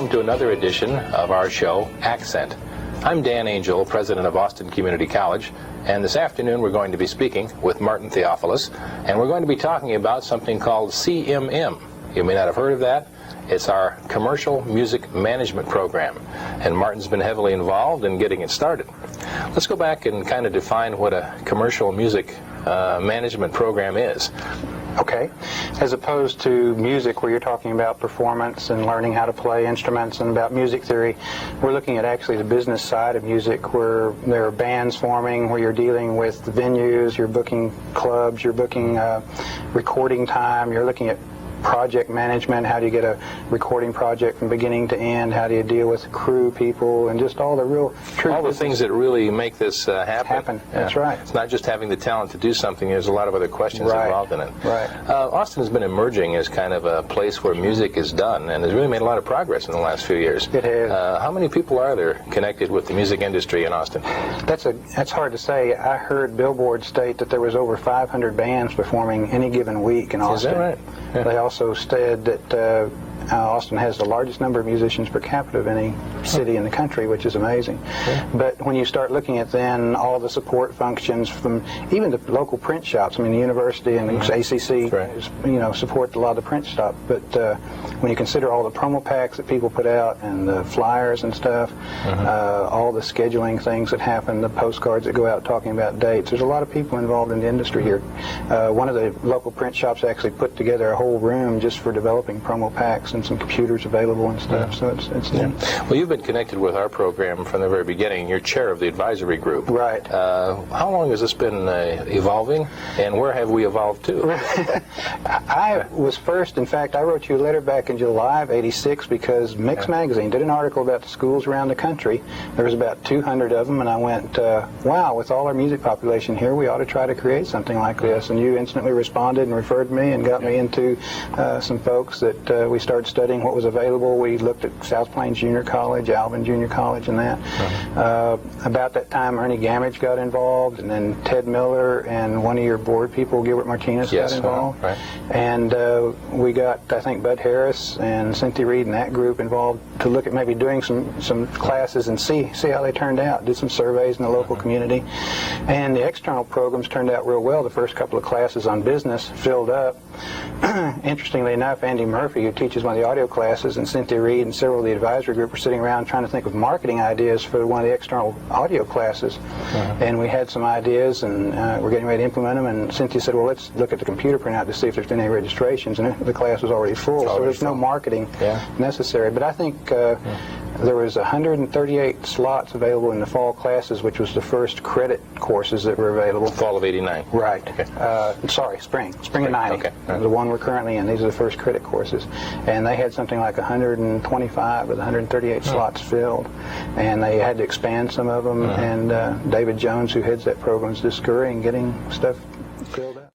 welcome to another edition of our show, Accent. I'm Dan Angel, president of Austin Community College, and this afternoon we're going to be speaking with Martin Theophilus, and we're going to be talking about something called CMM. You may not have heard of that. It's our Commercial Music Management Program, and Martin's been heavily involved in getting it started. Let's go back and kind of define what a commercial music management program is. Okay. As opposed to music where you're talking about performance and learning how to play instruments and about music theory, we're looking at actually the business side of music where there are bands forming, where you're dealing with the venues, you're booking clubs, you're booking recording time, you're looking at project management, how do you get a recording project from beginning to end, how do you deal with crew people, and just all the real true all the things that really make this happen. That's right. It's not just having the talent to do something, there's a lot of other questions involved in it. Right. Austin has been emerging as kind of a place where music is done and has really made a lot of progress in the last few years. It has. How many people are there connected with the music industry in Austin? That's hard to say. I heard Billboard state that there was over 500 bands performing any given week in Austin. Is that right? Yeah. They also said that Austin has the largest number of musicians per capita of any city in the country, which is amazing. Yeah. But when you start looking at then all the support functions from even the local print shops, I mean the university and the ACC, support a lot of the print shop. But when you consider all the promo packs that people put out and the flyers and stuff, all the scheduling things that happen, the postcards that go out talking about dates, there's a lot of people involved in the industry here. One of the local print shops actually put together a whole room just for developing promo packs and some computers available and stuff. So it's Well, you've been connected with our program from the very beginning. You're chair of the advisory group. Right. How long has this been evolving, and where have we evolved to? I was first, in fact, I wrote you a letter back in July of '86 because Mix Magazine did an article about the schools around the country. There was about 200 of them, and I went, wow, with all our music population here, we ought to try to create something like this. And you instantly responded and referred me and got me into some folks that we started studying what was available. We looked at South Plains Junior College, Alvin Junior College, and that. About that time, Ernie Gamage got involved, and then Ted Miller and one of your board people, Gilbert Martinez, got involved. Right. And we got, I think, Bud Harris and Cynthia Reed and that group involved to look at maybe doing some classes and see how they turned out. Did some surveys in the local community. And the external programs turned out real well. The first couple of classes on business filled up. Interestingly enough, Andy Murphy, who teaches one of the audio classes, and Cynthia Reed and several of the advisory group were sitting around trying to think of marketing ideas for one of the external audio classes. And we had some ideas, and we're getting ready to implement them, and Cynthia said, well, let's look at the computer printout to see if there's been any registrations, and the class was already full, so there's no marketing necessary. But I think there was 138 slots available in the fall classes, which was the first credit courses that were available. Fall of '89. Right. Okay. Spring of '90. Okay. The one we're currently in. These are the first credit courses. And they had something like 125 of the 138 slots filled. And they had to expand some of them. And David Jones, who heads that program, is just scurrying, getting stuff filled out.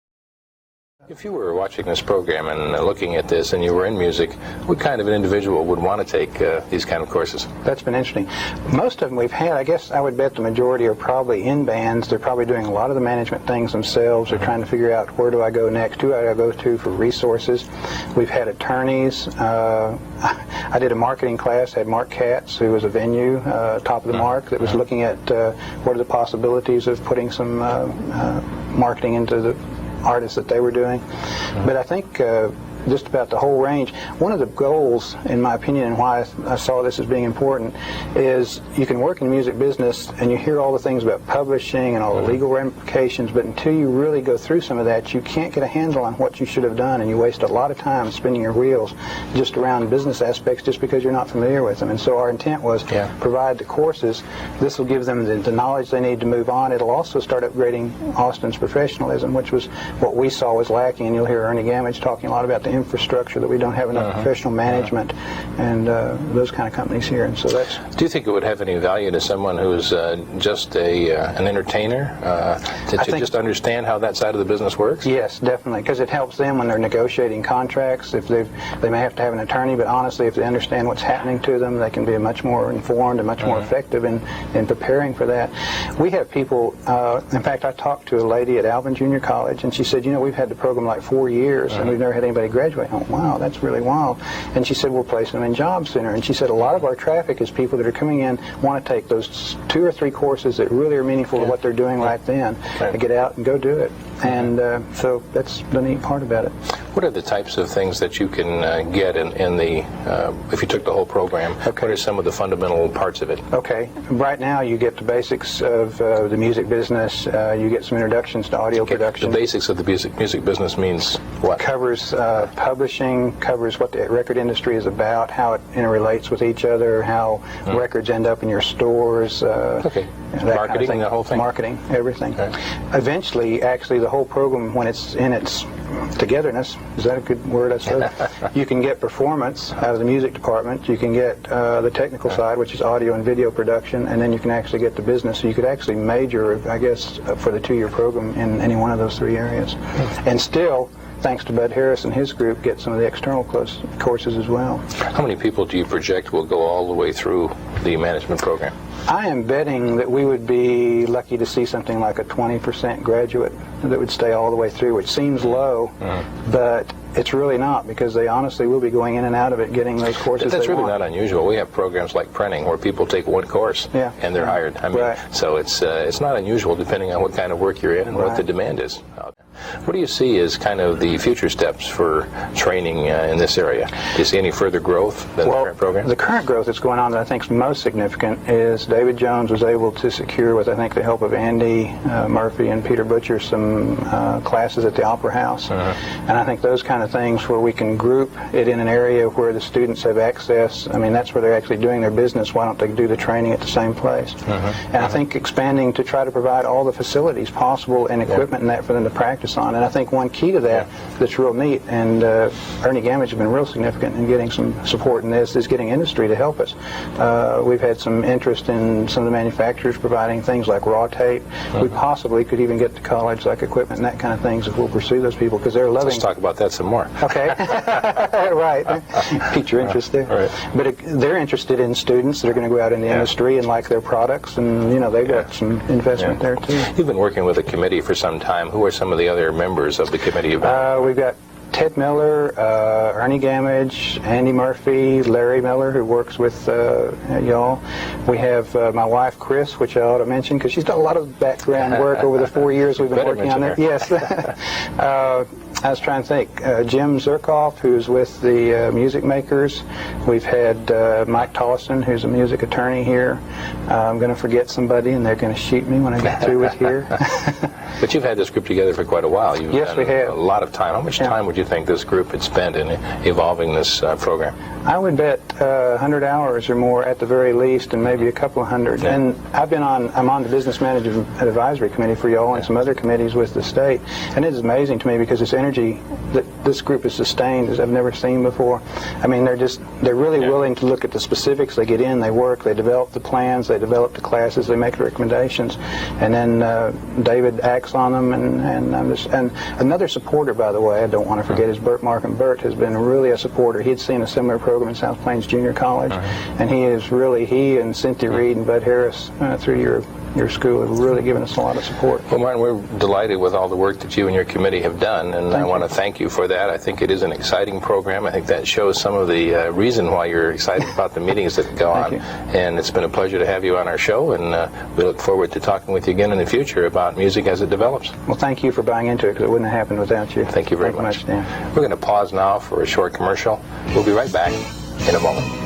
If you were watching this program and looking at this and you were in music, what kind of an individual would want to take these kind of courses? That's been interesting. Most of them we've had, I guess I would bet the majority are probably in bands. They're probably doing a lot of the management things themselves. They're trying to figure out where do I go next, who do I go to for resources. We've had attorneys. I did a marketing class, had Mark Katz, who was a venue, top of the mark, that was looking at what are the possibilities of putting some marketing into the artists that they were doing. But I think just about the whole range. One of the goals, in my opinion, and why I saw this as being important, is you can work in the music business and you hear all the things about publishing and all the legal ramifications, but until you really go through some of that, you can't get a handle on what you should have done, and you waste a lot of time spinning your wheels just around business aspects just because you're not familiar with them. And so our intent was provide the courses. This will give them the knowledge they need to move on. It'll also start upgrading Austin's professionalism, which was what we saw was lacking, and you'll hear Ernie Gamage talking a lot about the infrastructure, that we don't have enough professional management and those kind of companies here. And so that's. Do you think it would have any value to someone who's just an entertainer to just understand how that side of the business works? Yes, definitely, because it helps them when they're negotiating contracts. If they may have to have an attorney, but honestly, if they understand what's happening to them, they can be much more informed and much more effective in preparing for that. We have people. In fact, I talked to a lady at Alvin Junior College, and she said, "You know, we've had the program like 4 years, and we've never had anybody graduate graduate. Oh, wow, that's really wild. And she said, we'll place them in jobs sooner. And she said, a lot of our traffic is people that are coming in, want to take those 2 or 3 courses that really are meaningful to what they're doing right then, and get out and go do it. And so that's the neat part about it. What are the types of things that you can get in the, if you took the whole program, what are some of the fundamental parts of it? Okay. Right now you get the basics of the music business. You get some introductions to audio production. The basics of the music business means what? Covers publishing, covers what the record industry is about, how it interrelates with each other, how records end up in your stores. Marketing, kind of the whole thing? Marketing, everything. Okay. Eventually, actually, the whole program, when it's in its togetherness, is that a good word, I suppose? You can get performance out of the music department. You can get the technical side, which is audio and video production, and then you can actually get the business. So you could actually major, I guess, for the 2-year program in any one of those 3 areas. And still, thanks to Bud Harris and his group, get some of the external courses as well. How many people do you project will go all the way through the management program? I am betting that we would be lucky to see something like a 20% graduate that would stay all the way through, which seems low, but it's really not, because they honestly will be going in and out of it, getting those courses That's they really want. not unusual. We have programs like printing where people take 1 course and they're hired. I mean, so it's not unusual depending on what kind of work you're in and what the demand is. What do you see as kind of the future steps for training in this area? Do you see any further growth than the current program? The current growth that's going on that I think is most significant is David Jones was able to secure, with I think the help of Andy Murphy and Peter Butcher, some classes at the Opera House. And I think those kind of things where we can group it in an area where the students have access. I mean, that's where they're actually doing their business. Why don't they do the training at the same place? And I think expanding to try to provide all the facilities possible and equipment and that for them to practice on. And I think one key to that that's real neat, and Ernie Gamage has been real significant in getting some support in this, is getting industry to help us. We've had some interest in some of the manufacturers providing things like raw tape. We possibly could even get to college like equipment and that kind of things if we'll pursue those people, because they're loving. Let's talk about that some more. Okay. Right. Pique your interest there. Right. But they're interested in students that are going to go out in the industry and like their products, and they've got some investment there too. You've been working with a committee for some time. Who are some of the other members of the committee? We've got Ted Miller, Ernie Gamage, Andy Murphy, Larry Miller, who works with y'all. We have my wife, Chris, which I ought to mention because she's done a lot of background work over the 4 years we've been working on it. Yes. I was trying to think. Jim Zerkoff, who's with the Music Makers. We've had Mike Tollison, who's a music attorney here. I'm going to forget somebody, and they're going to shoot me when I get through with here. But you've had this group together for quite a while. Yes, we have. A lot of time. How much time would you think this group had spent in evolving this program? I would bet 100 hours or more at the very least, and maybe a couple of hundred. Yeah. And I'm on the Business Management Advisory Committee for y'all and some other committees with the state. And it is amazing to me because this energy that this group has sustained as I've never seen before. I mean, they're really willing to look at the specifics. They get in, they work, they develop the plans, they develop the classes, they make recommendations, and then David acts on them. And another supporter, by the way, I don't want to forget, is Burt Markham. Burt has been really a supporter. He had seen a similar program in South Plains Junior College, and he and Cynthia Reed and Bud Harris through your school have really given us a lot of support. Well, Martin, we're delighted with all the work that you and your committee have done, and I want to thank you for that. I think it is an exciting program. I think that shows some of the reason why you're excited about the meetings that go on. And it's been a pleasure to have you on our show, and we look forward to talking with you again in the future about music as it develops. Well, thank you for buying into it, because it wouldn't have happened without you. Thank you very much. Dan. We're going to pause now for a short commercial. We'll be right back in a moment.